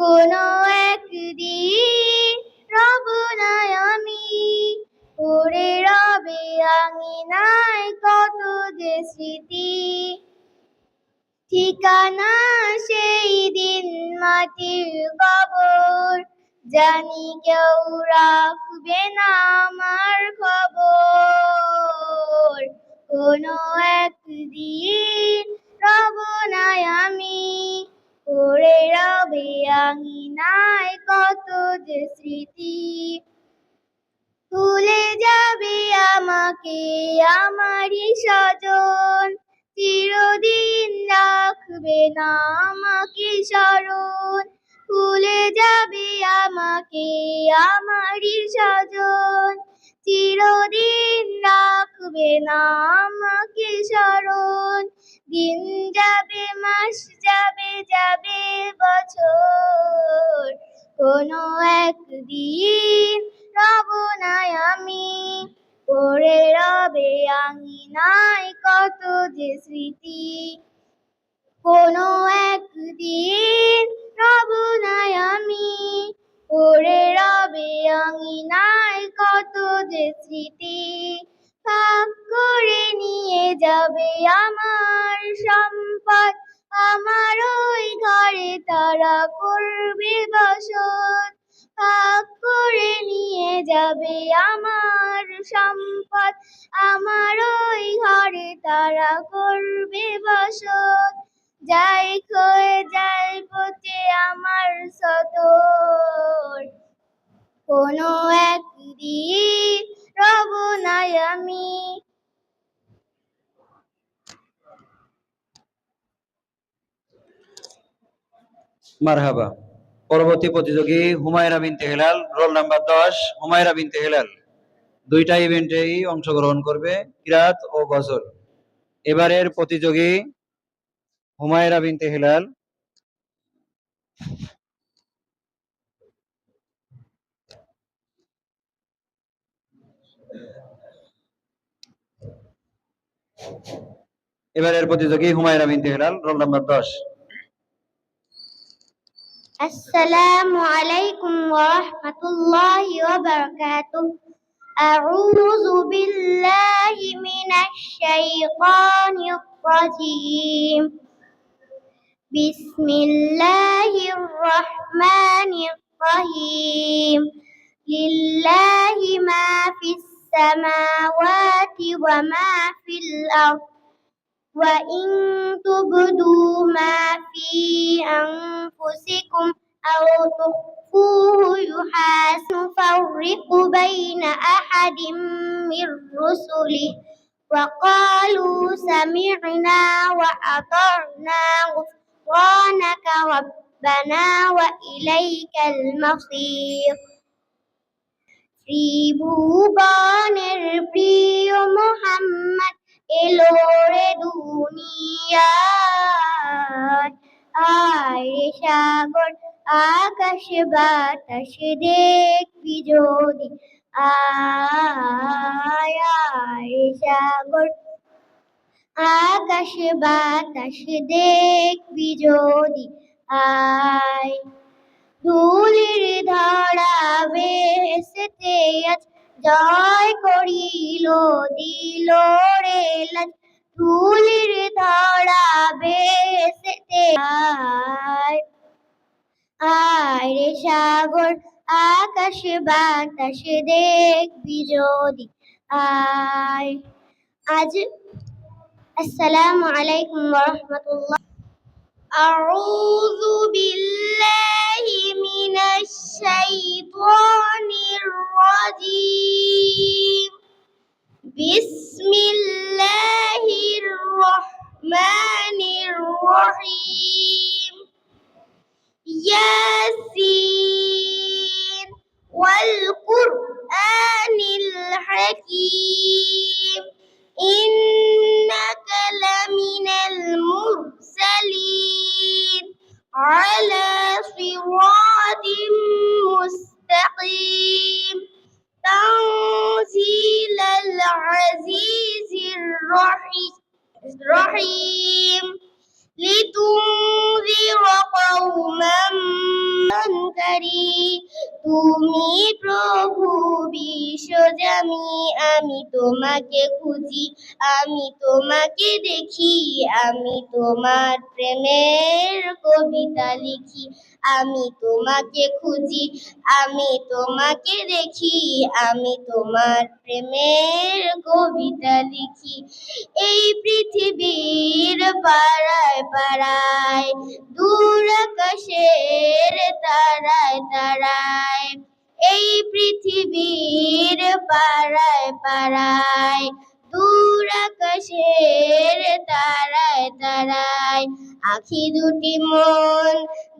কোনো একদিন রব নাই আমি, পড়ে রবে আঙিনায় কত যে স্মৃতি। ঠিকানা সেই দিন মাটির কবর, জানি কেউ রাখবে না আমার খবর। কোনো একদিন রব নাই আমি, পড়ে রবে আঙিনায় কত যে স্মৃতি। ভুলে যাবে আমাকে আমারই স্বজন, চিরদিন রাখবে না আমাকে স্মরণ। ভুলে যাবে আমাকে আমারই স্বজন, চিরদিন রাখবে না আমাকে স্মরণ। দিন যাবে মাস যাবে যাবে বছর, কোনো একদিন রব নাই আমি, পড়ে রবে আঙিনায় কত যে স্মৃতি। কোনো একদিন রব নাই আমি, পড়ে রবে আঙিনায় কত যে স্মৃতি। ভাগ করে নিয়ে যাবে আমার সম্পদ, আমার ওই ঘরে তারা করবে বসত। ভাগ করে নিয়ে যাবে আমার সম্পদ, আমার ওই ঘরে তারা করবে বসত। যাই ক্ষয়ে যাই পচে আমার সতর, কোনো একদিন রব নাই আমি। মারহাবা। পরবর্তী প্রতিযোগী হুমায়রা বিনতে হেলাল, রোল নাম্বার 10। হুমায়রা বিনতে হেলাল দুইটা ইভেন্টেই অংশগ্রহণ করবে, কিরাত ও গজল। এবারের প্রতিযোগী হুমায়রা বিনতে হেলাল। এবারের প্রতিযোগী হুমায়রা বিনতে হেলাল, রোল নাম্বার 10। আসসালামু আলাইকুম ওয়া রাহমাতুল্লাহি ওয়া বারাকাতুহু। আউযু বিল্লাহি মিনাশ শাইতানির রাজীম। বিসমিল্লাহির রহমানির রহিম। লিল্লাহি মা ফিস সামাওয়াতি ওয়া মা ফিল আরদ। وإن تبدوا ما في أنفسكم أو تخفوه يحاسبكم بين أحد من رسله وقالوا سمعنا وأطعنا غفرانك ربنا وإليك المصير। ত্রিভুবনের প্রিয় মুহাম্মদ এলো রে দুনিয়ায়, আয় রে সাগর আকাশ বাতাস দেখবি যদি, আয় আয় রে সাগর আকাশ বাতাস দেখবি যদি, আয়। ধুলির ধরা বেহেশতে আজ জয় করিল দিল রে লাজ। ধুলির ধরা বেহেশতে আয়, আয় রে সাগর আকাশ বাতাস দেখবি যদি, আয়। আজ আসসালামু আলাইকুম ওয়া রাহমাতুল্লাহ। أعوذ بالله من الشيطان الرجيم. بسم الله الرحمن الرحيم. ياسين والقرآن الحكيم إنك لمن المرسلين على صراط مستقيم تنزيل العزيز الرحيم لتنذر قوما ما পারি। তুমি প্রভু বিশ্বজামি, আমি তোমাকে খুঁজি, আমি তোমাকে দেখি, আমি তোমার প্রেমের কবিতা লিখি। আমি তোমাকে খুঁজি, আমি তোমাকে দেখি, আমি তোমার প্রেমের কবিতা লিখি। এই পৃথিবীর পাড়ায় পাড়ায়, দূর আকাশের তারায় তারায়, এই পৃথিবীর পাড়ায় পাড়ায়, দূর আকাশের তারায় তারায়, আখি দুটি মন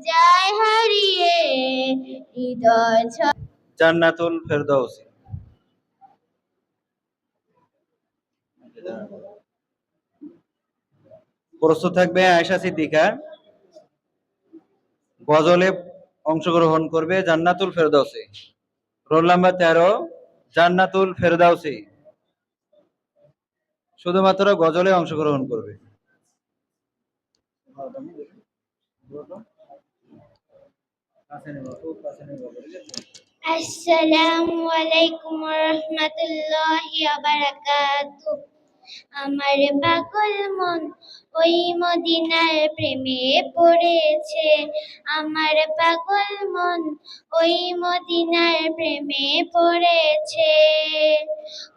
যায় হারিয়ে, হৃদয় জান্নাতুল ফেরদাউসি। প্রস্তুত থাকবে আয়েশা সিদ্দিকা, গজলে অংশগ্রহণ করবে জান্নাতুল ফেরদাউসি। রোল নাম্বার 13 জান্নাতুল ফেরদাউসি, শুধুমাত্র গজলে অংশগ্রহণ করবে। আসসালামু আলাইকুম ওয়া রাহমাতুল্লাহি ওয়া বারাকাতুহু। আমার পাগল মন ওই মদিনার প্রেমে পড়েছে, আমার পাগল মন ওই মদিনার প্রেমে পড়েছে।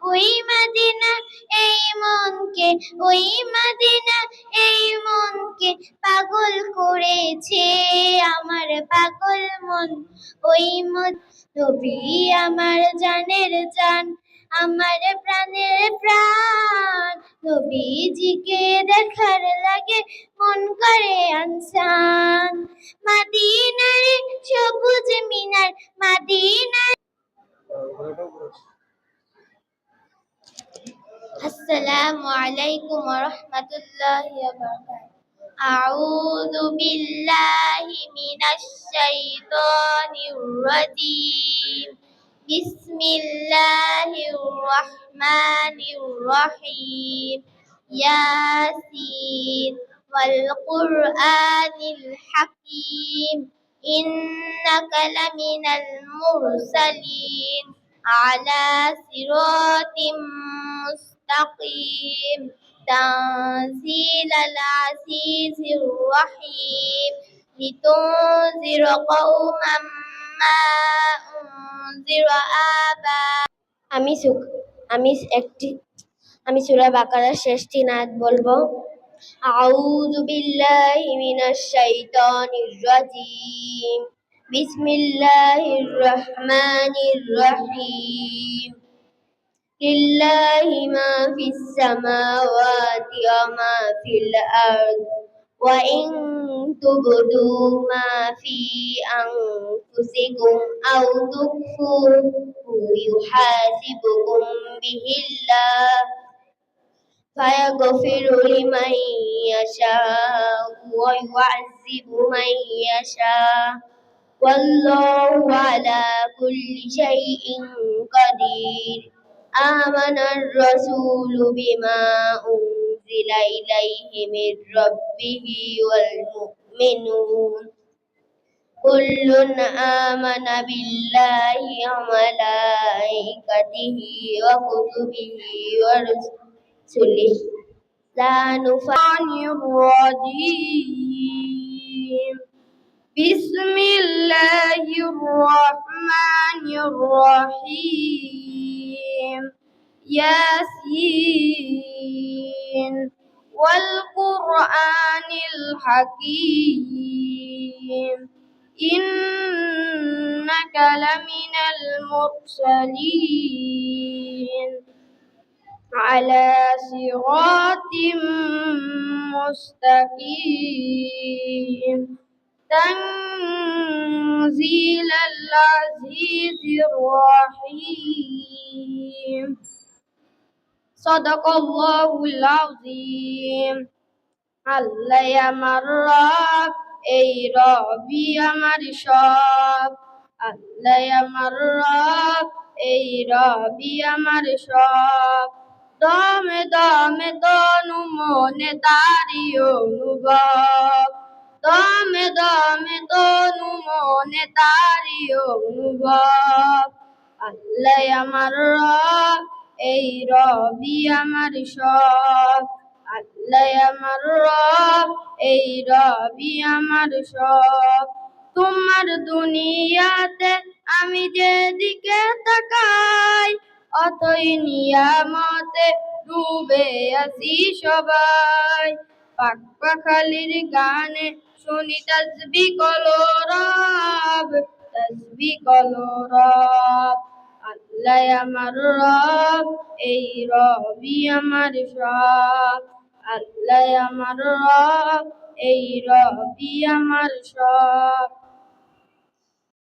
ওই মদিনা এই মনকে, ওই মদিনা এই মনকে পাগল করেছে, আমার পাগল মন ওই নবী আমার জানের জান, আমার প্রাণের প্রাণ, নবীজিকে দেখার লাগে মন করে আনসান। মদিনার সবুজ মিনার, মদিনার। আসসালামু আলাইকুম ওয়া রাহমাতুল্লাহি ওয়া বারাকাতুহু। আউযু বিল্লাহি মিনাশ শাইতানির রাজীম। বিসমিল্লাহির রহমানির রহিম। ইয়াসিন ওয়াল কুরআনিল হাকীম। ইন্নাকা লামিনাল মুরসালিন আলা সিরাতিম মুস্তাকিম। তানজিলাল আজিজির রহিম। লিতুনজির কওমান মা উনজিরা আবা। আমি সূরা বাকারার শেষ 3 আয়াত বলবো। আউযু বিল্লাহি মিনাশ শাইতানির রাজীম। বিসমিল্লাহির রহমানির রহিম। লিল্লাহি মা ফিস সামাওয়াতি ওয়া মা ফিল আরদ ওয়া ইন তুবদু মা ফি আনফুসিকুম আও তুখফুহু ইউহাসিবুকুম বিহিল্লাহ ফায়াগফিরু লিমান ইয়াশাউ ওয়া ইউআযযিবু মান ইয়াশাউ ওয়াল্লাহু আলা কুল্লি শাইইন কাদির। আমানার রাসূলু বিমা উনজিলা ইলাইহি মির রাব্বিহি ওয়াল মুমিনুন কুল্লুন আমানা বিল্লাহি ওয়া মালাইকাতিহি ওয়া কুতুবিহি ওয়া রুসুলিহি লা নুফাররিকু রাজীম। বিসমিল্লাহির রহমানির রহিম। ইয়াসিন ওয়াল কুরআনিল হাকীম। ইন্নাকা লামিনাল মুরসালিন আলা সিরাতিম মুস্তাকিম। তানজিলাল আজিজির রহিম। সাদাকাল্লাহুল আযীম। আল্লাহ আমার রব, এই রবি আমার সব। আল্লাহ আমার রব, এই রবি আমার সব। দমে দমে তনু মনে তারি অনুভব, দমে দমে তনু মনে তারি অনুভব। আল্লাহ আমার রব, এই রবি আমার সব। আল্লাহ আমার রব, এই রবি আমার সব। তোমার দুনিয়াতে আমি যেদিকে তাকাই, অতই নিয়ামতে ডুবে আছি সবাই। পাক পাখালির গানে শুনি তাসবিহ কলো রব, তাসবিহ কলো রব। আল্লাহ আমার রব, এই রবি আমার সব। আল্লাহ আমার রব, এই রবি আমার সব।